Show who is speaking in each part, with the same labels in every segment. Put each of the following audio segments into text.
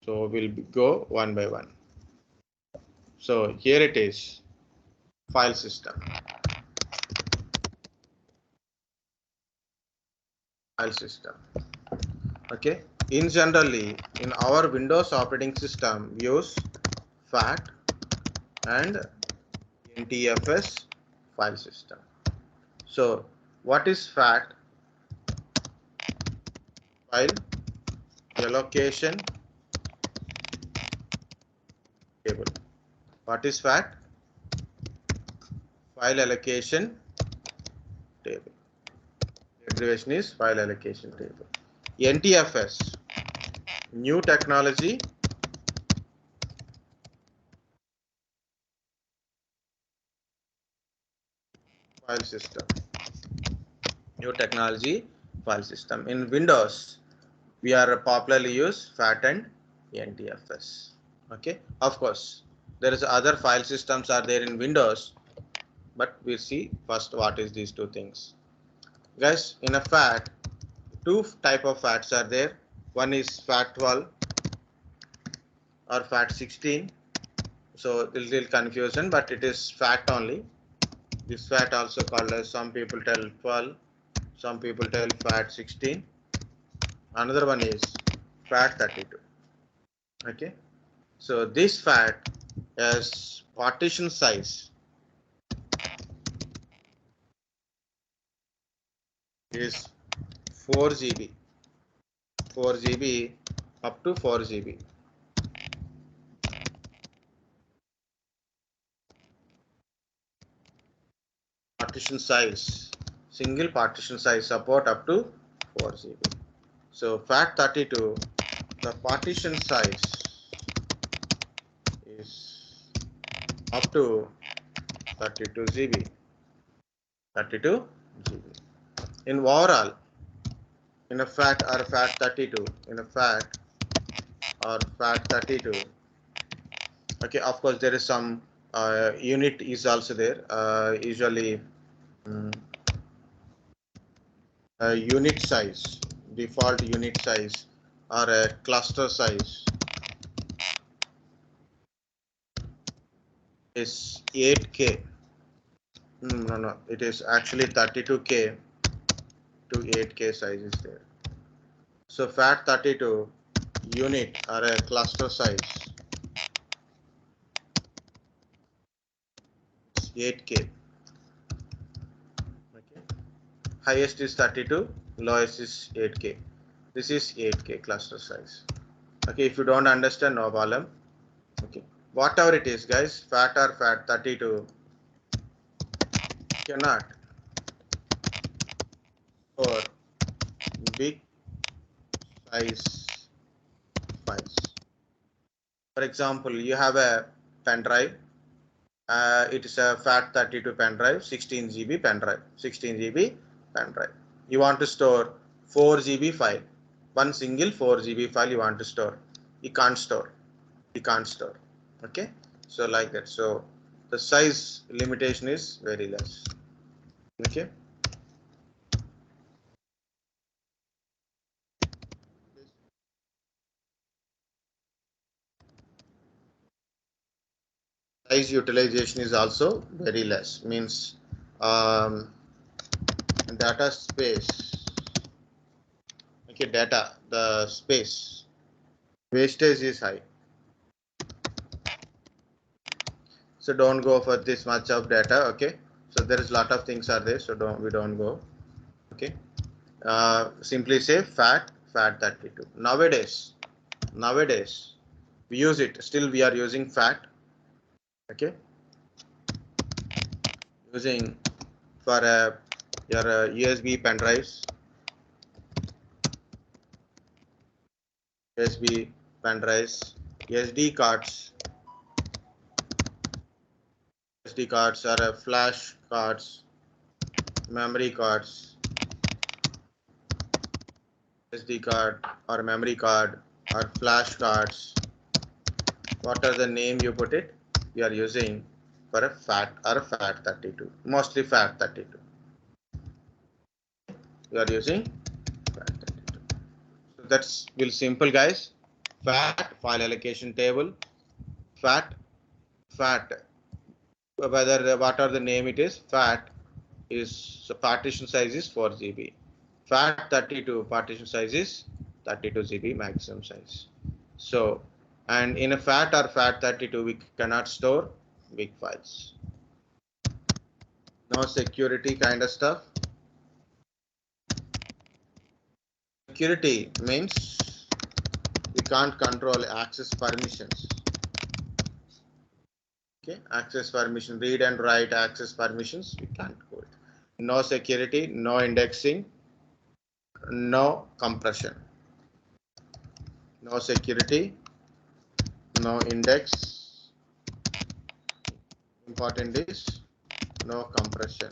Speaker 1: So we'll go one by one. So here it is, file system. File system. Okay. In generally, in our Windows operating system, we use FAT and NTFS file system. So what is FAT? File allocation table. What is FAT? File allocation table. The abbreviation is file allocation table. NTFS, new technology file system. New technology file system. In Windows, we are popularly use FAT and NTFS. Okay, of course, there is other file systems are there in Windows, but we'll see first what is these two things. Guys, in a FAT, two type of FATs are there. One is FAT12 or FAT16. So little confusion, but it is FAT only. This FAT also called as, some people tell 12, some people tell FAT16. Another one is FAT32. Okay, so this FAT has partition size is 4 GB, 4 GB up to 4 GB. Partition size, single partition size support up to 4 GB. So FAT32, the partition size is up to 32 GB. 32 GB. In overall, in a FAT or FAT32, in a FAT or FAT32, okay, of course there is some unit is also there. Usually unit size, default unit size or a cluster size is 8K. No, it is actually 32K to 8K size is there. So FAT32 unit or a cluster size is 8K. Okay. Highest is 32, lowest is 8K. This is 8K cluster size. Okay, if you don't understand, no problem. Okay, whatever it is, guys, FAT or FAT32 cannot store big size files. For example, you have a pendrive. It is a FAT32 pendrive, 16 GB pendrive, 16 GB pendrive. You want to store 4 GB file, one single 4 GB file you want to store. You can't store. You can't store. Okay, so like that. So the size limitation is very less. Okay. Size utilization is also very less. Means data space. Okay, data, the space wastage is high. So don't go for this much of data. Okay, so there is a lot of things are there, so we don't go. Okay, simply say FAT32. Nowadays we use it. Still we are using FAT. Okay, using for your USB pen drives, USB pen drives, SD cards are flash cards, memory cards, SD card or memory card or flash cards. What are the name you put it? We are using for a FAT or a FAT32, mostly FAT32. We are using FAT32. So that's real simple, guys. FAT, file allocation table, FAT, whether whatever the name it is, FAT is so partition size is 4 GB. FAT32 partition size is 32 GB maximum size. So, and in a FAT or FAT32 we cannot store big files. No security kind of stuff. Security means we can't control access permissions. Okay, access permission, read and write access permissions, we can't do it. No security, no indexing, no compression. No security, no index. Important is no compression.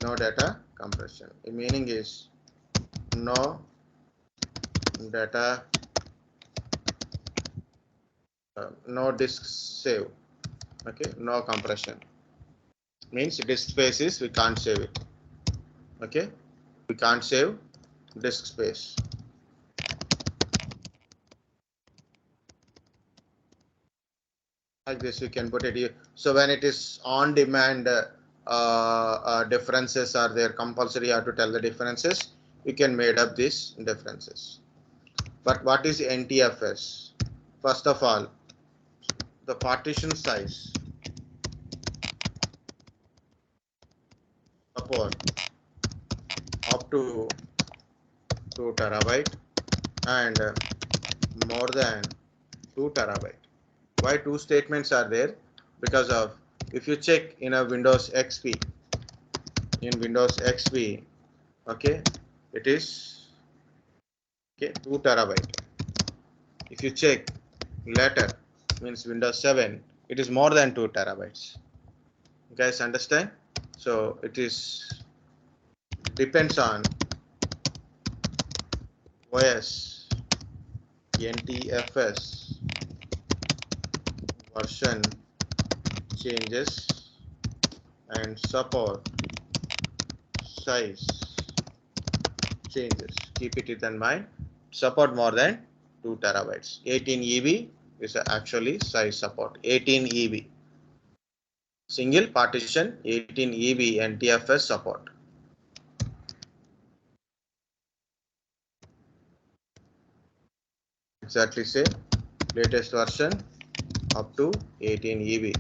Speaker 1: No data compression. The meaning is no data, no disk save. Okay, no compression. Means disk space is we can't save it. Okay, we can't save disk space. Like this, we can put it here. So when it is on demand, differences are there. Compulsory, you have to tell the differences. We can made up these differences. But what is NTFS? First of all, the partition size support up to 2 terabyte and more than 2 terabyte. Why two statements are there? Because of if you check in a Windows XP, okay, it is okay 2 terabyte. If you check later, means Windows 7, it is more than 2 terabytes. You guys understand? So it is depends on OS, NTFS version changes and support size changes. Keep it in mind. Support more than 2 terabytes. 18 EB is actually size support. 18 EB. Single partition 18 EB NTFS support. Exactly say latest version up to 18 EB.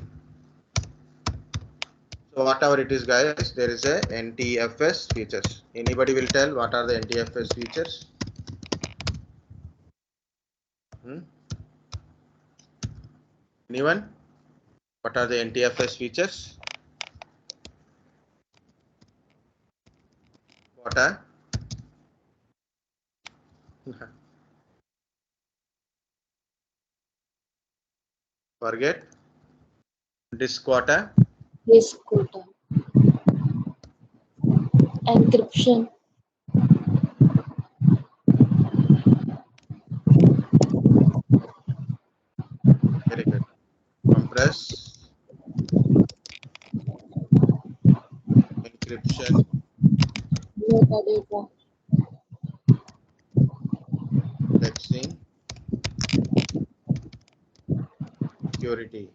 Speaker 1: So whatever it is, guys, there is a NTFS features. Anybody will tell what are the NTFS features? Anyone? What are the NTFS features? Quota. Forget. Disk quota.
Speaker 2: Disk quota. Encryption.
Speaker 1: Very good. Compress. Encryption.
Speaker 2: Metadata.
Speaker 1: Texting. Security.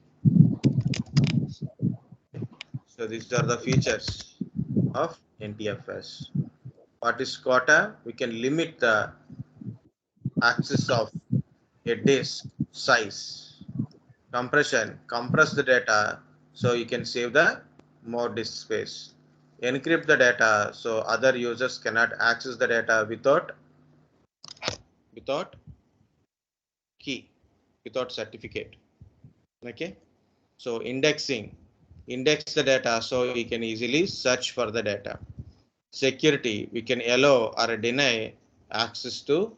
Speaker 1: So these are the features of NTFS. What is quota? We can limit the access of a disk size. Compression, compress the data so you can save the more disk space. Encrypt the data so other users cannot access the data without key, without certificate. Okay. So indexing, index the data so you can easily search for the data. Security, we can allow or deny access to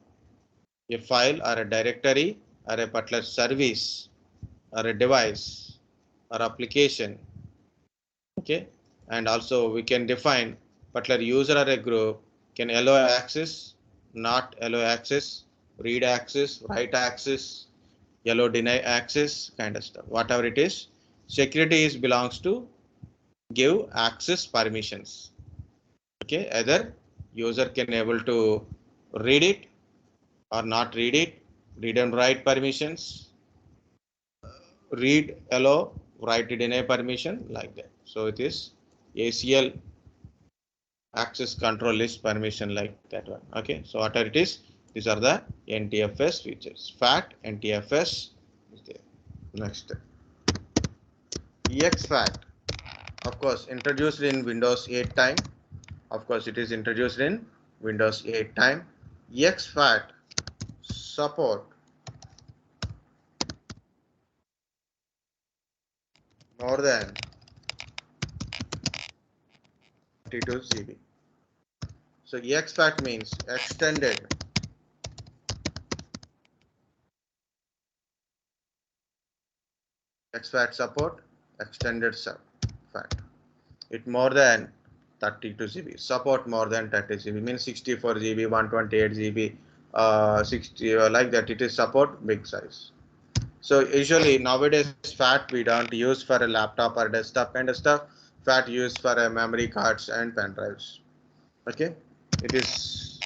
Speaker 1: a file or a directory or a particular service or a device or application. Okay, and also we can define particular user or a group can allow access, not allow access, read access, write access, allow deny access kind of stuff. Whatever it is, security is belongs to give access permissions. Okay, either user can able to read it or not read it, read and write permissions, read, allow, write it in a permission like that. So it is ACL access control list permission like that one. Okay, so whatever it is, these are the NTFS features. FAT, NTFS is there. Next, exFAT, of course, introduced in Windows 8 time. Of course, it is introduced in Windows 8 time. exFAT support more than 32 GB. So exFAT means extended exFAT support, extended FAT. It more than 32 GB. Support more than 30 GB means 64 GB, 128 GB, 60 like that. It is support big size. So usually nowadays FAT we don't use for a laptop or desktop kind of stuff. FAT used for a memory cards and pen drives. Okay, it is,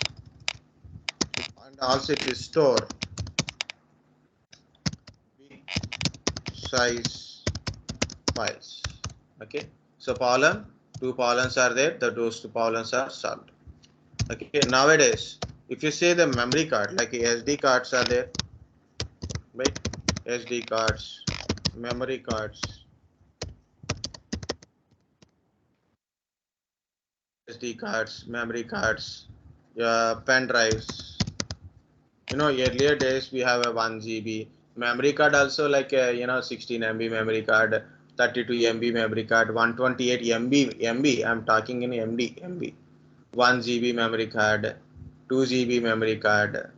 Speaker 1: and also it is store big size files. Okay, so column, two columns are there, those two columns are solved. Okay, nowadays if you say the memory card, like SD cards are there, right? SD cards, memory cards, SD cards, memory cards, pen drives. You know, earlier days we have a 1 GB memory card also, like 16 MB memory card, 32 MB memory card, 128 MB. I'm talking in MB. 1 GB memory card, 2 GB memory card.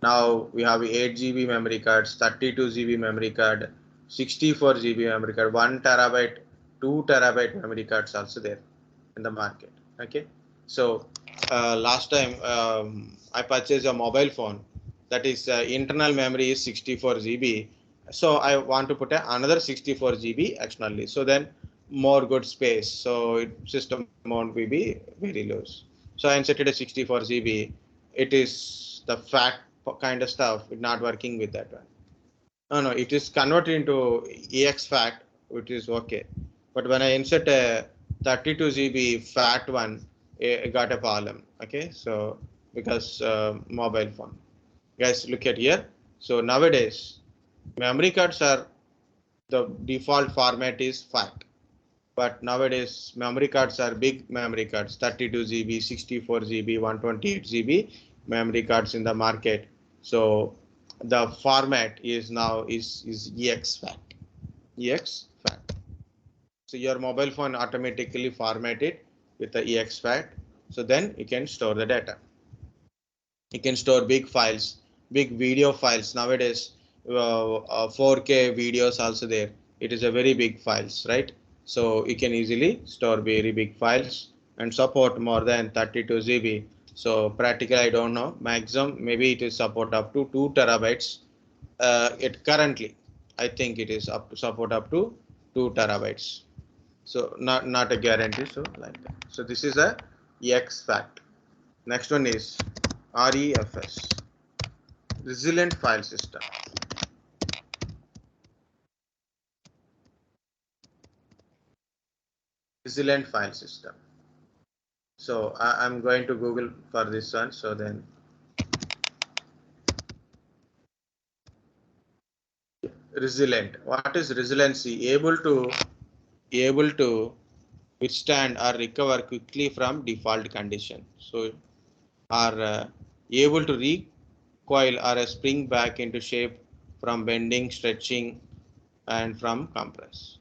Speaker 1: Now we have 8 GB memory cards, 32 GB memory card, 64 GB memory card, 1 terabyte, 2 terabyte memory cards also there in the market. Okay, so last time I purchased a mobile phone, that is internal memory is 64 GB. So I want to put another 64 GB externally. So then more good space. So system won't be very loose. So I inserted a 64 GB. It is the FAT kind of stuff. It's not working with that one. No, it is converted into exFAT, which is okay. But when I insert a 32 GB FAT one, it got a problem. Okay, so because mobile phone. Guys, look at here. So nowadays, memory cards are, the default format is FAT. But nowadays, memory cards are big memory cards, 32 GB, 64 GB, 128 GB memory cards in the market. So the format is now is exFAT. exFAT. So your mobile phone automatically formatted with the exFAT. So then you can store the data. You can store big files, big video files. Nowadays, 4K videos also there. It is a very big files, right? So you can easily store very big files and support more than 32 GB. So practically, I don't know, maximum maybe it is support up to 2 terabytes. It currently, I think it is up to support up to 2 terabytes. So not a guarantee. So like that. So this is a exFAT. Next one is ReFS, resilient file system. Resilient file system. So I'm going to Google for this one. So then resilient. What is resiliency? Able to withstand or recover quickly from default condition. So are able to recoil or spring back into shape from bending, stretching, and from compress.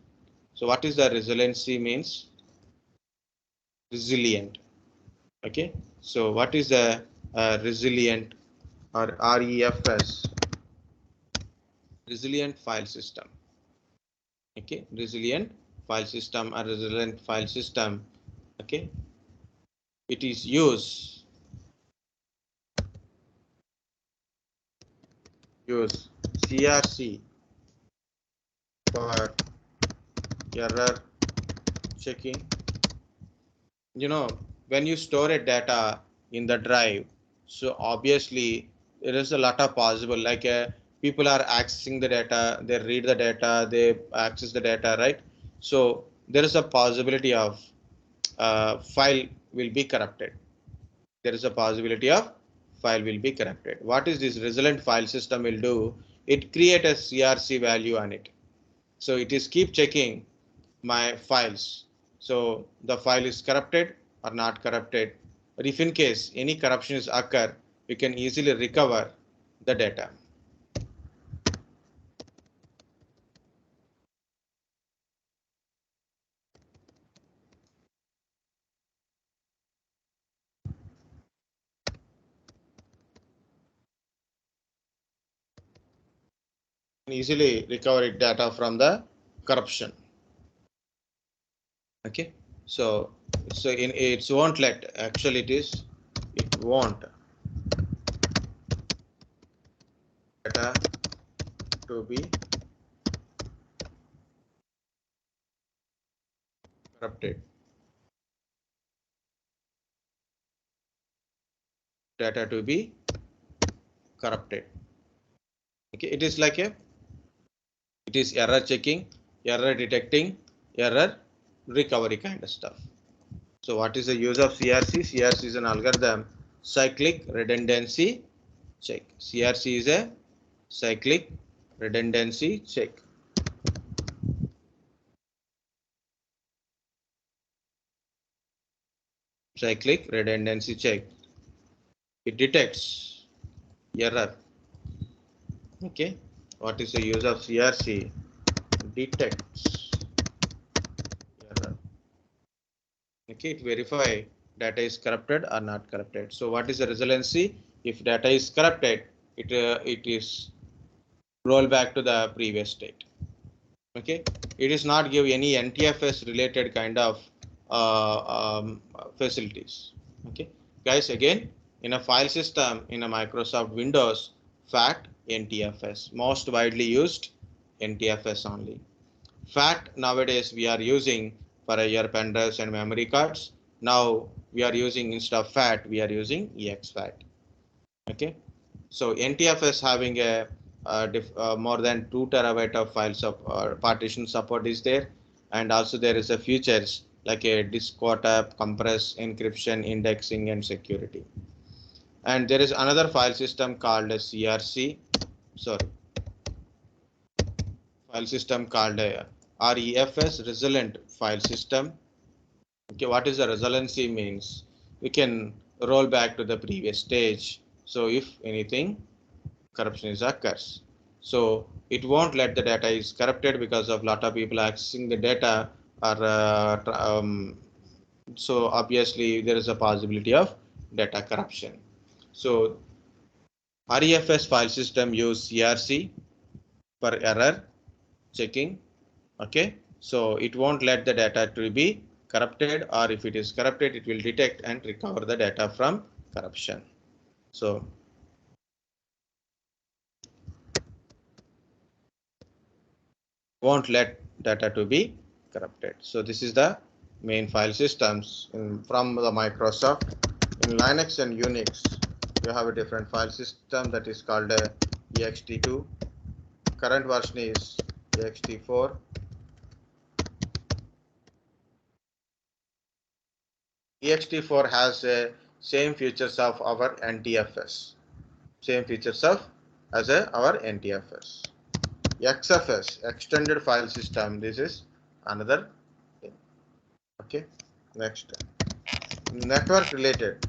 Speaker 1: So what is the resiliency means? Resilient. Okay, so what is the resilient or ReFS? Resilient file system. Okay, resilient file system or resilient file system. Okay, it is use CRC for error checking. You know, when you store a data in the drive, So obviously there is a lot of possible, like people are accessing the data, they read the data, they access the data, right? So there is a possibility of file will be corrupted. There is a possibility of file will be corrupted. What is this resilient file system will do? It create a CRC value on it. So it is keep checking my files. So the file is corrupted or not corrupted. But if in case any corruption is occur, we can easily recover the data. Easily recover it data from the corruption. Okay, so in it won't let, actually it won't data to be corrupted. Data to be corrupted. Okay, it is like a, it is error checking, error detecting, error recovery kind of stuff. So what is the use of CRC? CRC is an algorithm, cyclic redundancy check. CRC is a cyclic redundancy check. Cyclic redundancy check. It detects error. Okay. What is the use of CRC? Detects error. Okay. It verify data is corrupted or not corrupted. So what is the resiliency? If data is corrupted, it is roll back to the previous state. Okay, it is not give any NTFS related kind of facilities. Okay, guys, again, in a file system in a Microsoft Windows, FAT NTFS, most widely used NTFS only. FAT nowadays we are using for your pen drives and memory cards. Now we are using, instead of FAT, we are using exFAT. Okay, so NTFS having a more than 2 terabyte of files of partition support is there, and also there is a features like a disk quota, compress, encryption, indexing, and security. And there is another file system called a CRC, sorry, file system called a ReFS, resilient file system. Okay, what is the resiliency means? We can roll back to the previous stage. So if anything corruption is occurs, so it won't let the data is corrupted because of lot of people accessing the data, or so obviously there is a possibility of data corruption. So ReFS file system use CRC for error checking. Okay, so it won't let the data to be corrupted, or if it is corrupted, it will detect and recover the data from corruption. So won't let data to be corrupted. So this is the main file systems from the Microsoft. In Linux and Unix, you have a different file system that is called ext2. Current version is ext4. ext4 has same features of our NTFS. Same features of as our NTFS. XFS, extended file system. This is another thing. Okay, next, network related.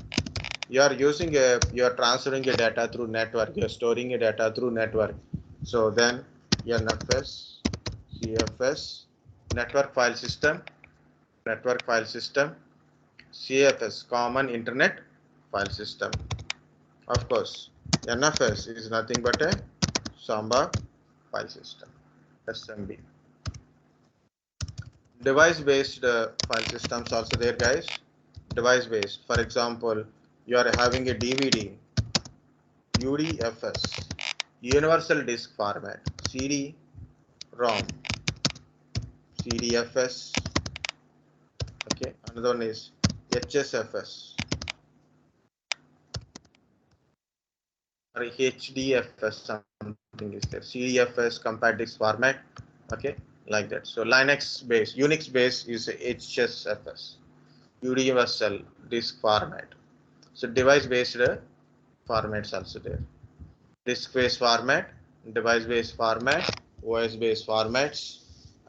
Speaker 1: You are using you are transferring a data through network. You are storing a data through network. So then NFS, CFS, network file system, CFS, common internet file system. Of course, NFS is nothing but a Samba file system, SMB. Device-based file systems also there, guys. Device-based. For example, you are having a DVD, UDFS, Universal Disk Format, CD-ROM, CDFS. Okay, another one is HSFS. or HDFS something is there. CDFS compact disk format. Okay, like that. So Linux base, Unix base is HSFS, universal disk format. So device based formats also there. Disk based format, device based format, OS based formats,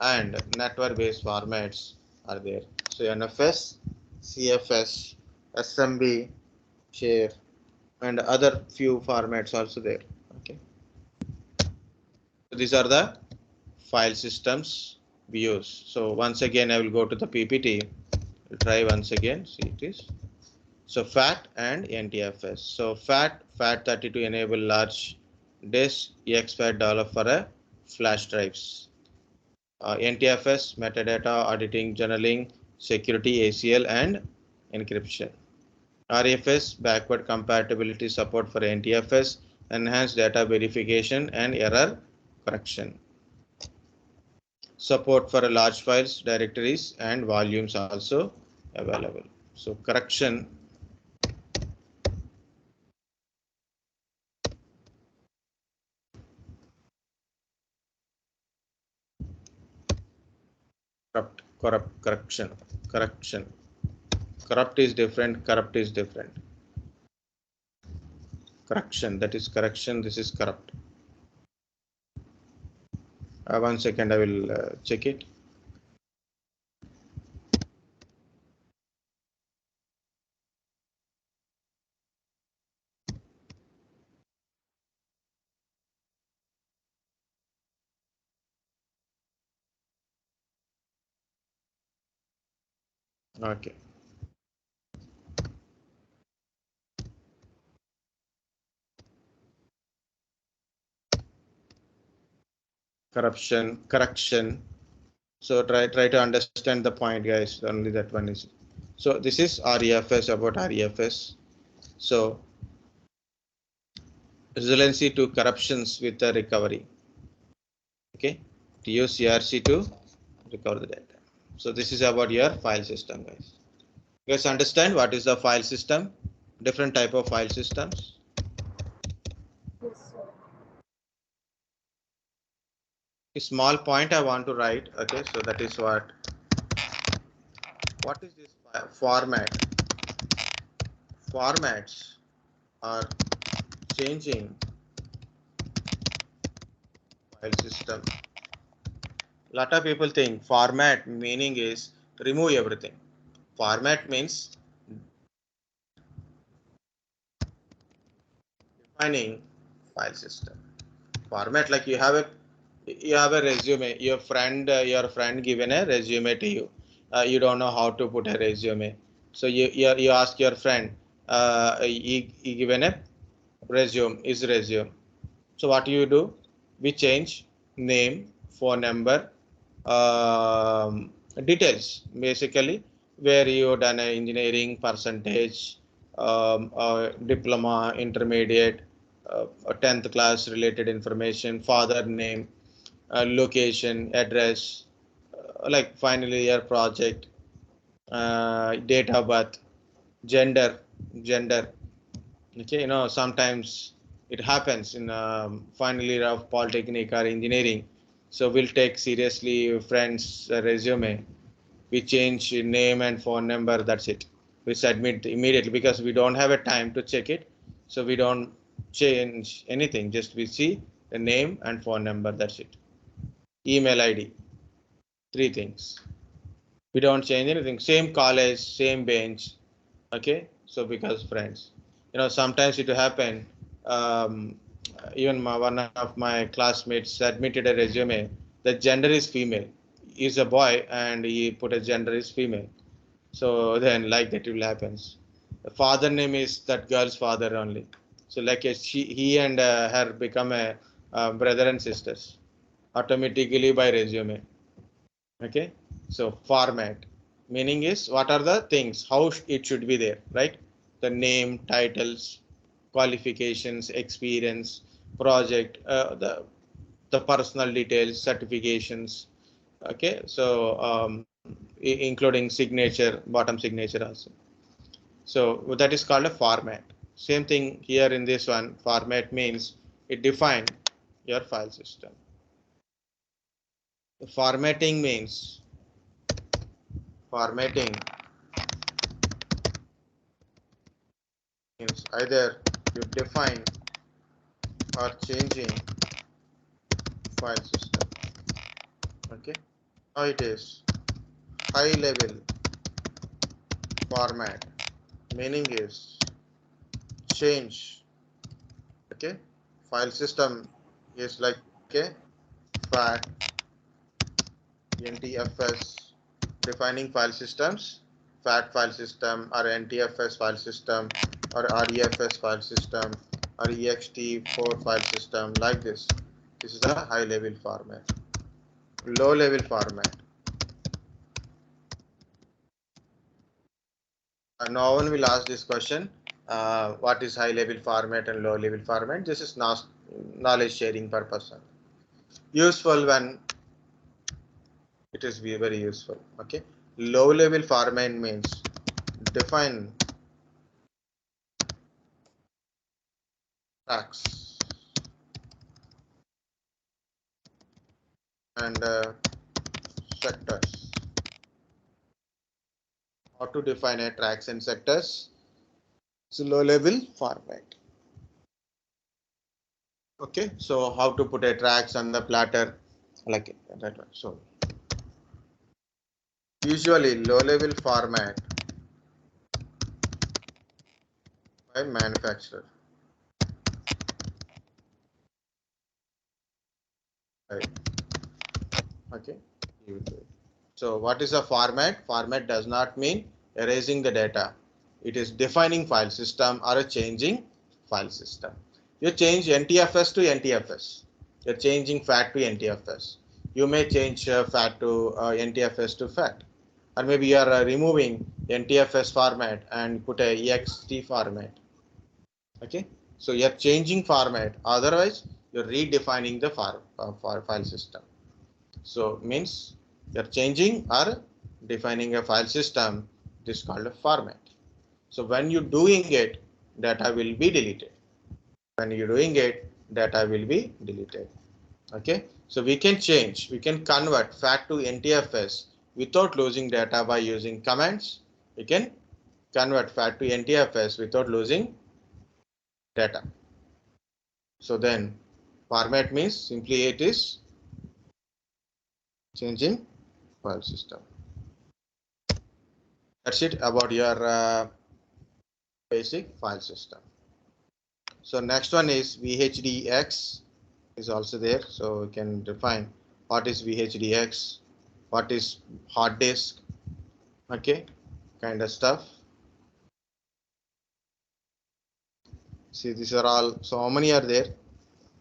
Speaker 1: and network based formats are there. So NFS, CFS, SMB, share, and other few formats also there. Okay. So these are the file systems we use. So once again, I will go to the PPT. We'll try once again. See it is. So FAT and NTFS. So FAT32 enable large disk, exFAT develop for a flash drives. NTFS metadata auditing, journaling, security, ACL, and encryption. ReFS backward compatibility support for NTFS, enhanced data verification and error correction. Support for large files, directories, and volumes also available. So correction. Correction. Corrupt is different. Corrupt is different. Correction, that is correction. This is corrupt. 1 second, I will check it. Okay. Correction. So try to understand the point, guys. Only that one is. So this is ReFS, about ReFS. So resiliency to corruptions with the recovery. Okay, to use CRC to recover the data. So this is about your file system, guys. You guys understand what is the file system? Different type of file systems.
Speaker 2: Yes, sir.
Speaker 1: A small point I want to write. Okay, so that is what is this format? Formats are changing file system. Lot of people think format meaning is remove everything. Format means defining file system. Format, like you have a resume. Your friend given a resume to you. You don't know how to put a resume. So you ask your friend. He given a resume. So what do? We change name, phone number, details basically, where you done a engineering percentage, diploma, intermediate, 10th class related information, father name, location, address, like finally your project, date of birth, gender. Okay, sometimes it happens in final year of polytechnic or engineering. So we'll take seriously friend's resume. We change name and phone number. That's it. We submit immediately because we don't have a time to check it. So we don't change anything. Just we see the name and phone number. That's it. Email ID. 3 things. We don't change anything. Same college, same bench. Okay. So because friends, sometimes it will happen. Even one of my classmates submitted a resume. The gender is female. He's a boy and he put a gender is female. So then like that will happens. The father name is that girl's father only. So like he and her become a brother and sisters automatically by resume. Okay. So format meaning is what are the things, how it should be there, right? The name, titles, qualifications, experience, project, the personal details, certifications. Okay, so including signature, bottom signature also. So that is called a format. Same thing here in this one. Format means it define your file system. Formatting means either you define or changing file system. Okay, now it is high level format, meaning is change. Okay, file system is like a FAT, NTFS, defining file systems, FAT file system or NTFS file system or ReFS file system or ext4 file system, like this. This is a high level format. Low level format. No one will ask this question. What is high level format and low level format? This is knowledge sharing purpose. Useful when it is very useful. Okay. Low level format means define tracks and sectors. How to define a tracks and sectors? It's a low level format. Okay, so how to put a tracks on the platter, like that one. So usually low level format by manufacturer. Right. Okay. So what is a format? Format does not mean erasing the data. It is defining file system or changing file system. You change NTFS to NTFS. You're changing FAT to NTFS. You may change FAT to NTFS to FAT. Or maybe you are removing NTFS format and put a ext format. Okay. So you're changing format. Otherwise, you're redefining the file system. So means you're changing or defining a file system. This is called a format. So when you're doing it, data will be deleted. When you're doing it, data will be deleted. Okay. So we can change, we can convert FAT to NTFS without losing data by using commands. We can convert FAT to NTFS without losing data. So then format means simply it is changing file system. That's it about your basic file system. So next one is VHDX is also there. So we can define what is VHDX, what is hard disk, okay, kind of stuff. See, these are all, so how many are there?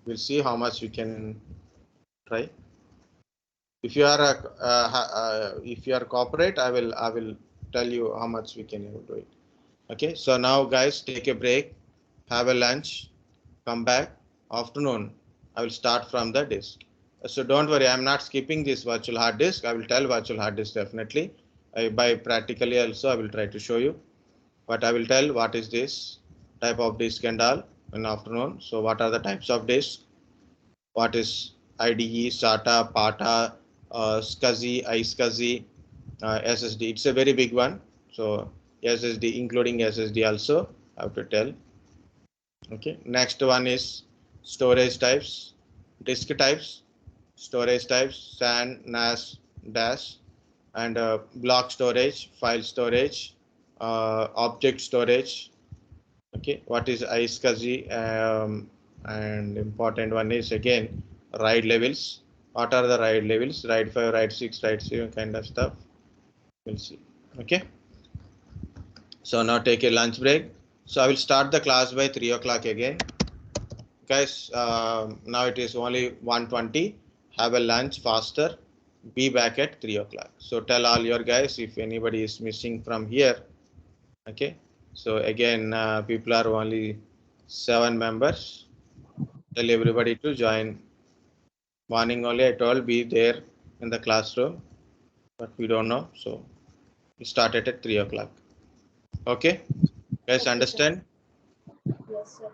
Speaker 1: We'll see how much we can try. If you are corporate, I will tell you how much we can do it. Okay, so now guys, take a break, have a lunch, come back. Afternoon, I will start from the disk. So don't worry, I'm not skipping this virtual hard disk. I will tell virtual hard disk definitely. By practically also, I will try to show you. But I will tell what is this type of disk and all in afternoon. So what are the types of disk? What is IDE, SATA, PATA, SCSI, iSCSI, SSD. It's a very big one. So SSD, including SSD also, I have to tell. Okay. Next one is storage types, disk types, storage types, SAN, NAS, DAS, and block storage, file storage, object storage. Okay. What is iSCSI? And important one is again RAID levels. What are the RAID levels? RAID 5, RAID 6, RAID 7 kind of stuff. We'll see. Okay. So now take a lunch break. So I will start the class by 3 o'clock again. Guys, now it is only 1:20. Have a lunch faster. Be back at 3 o'clock. So tell all your guys if anybody is missing from here. Okay. So again, people are only 7 members. Tell everybody to join. Morning only I told be there in the classroom, but we don't know. So we started at 3 o'clock. Okay. Guys,
Speaker 2: Okay, sir.
Speaker 1: understand?
Speaker 2: Yes, sir.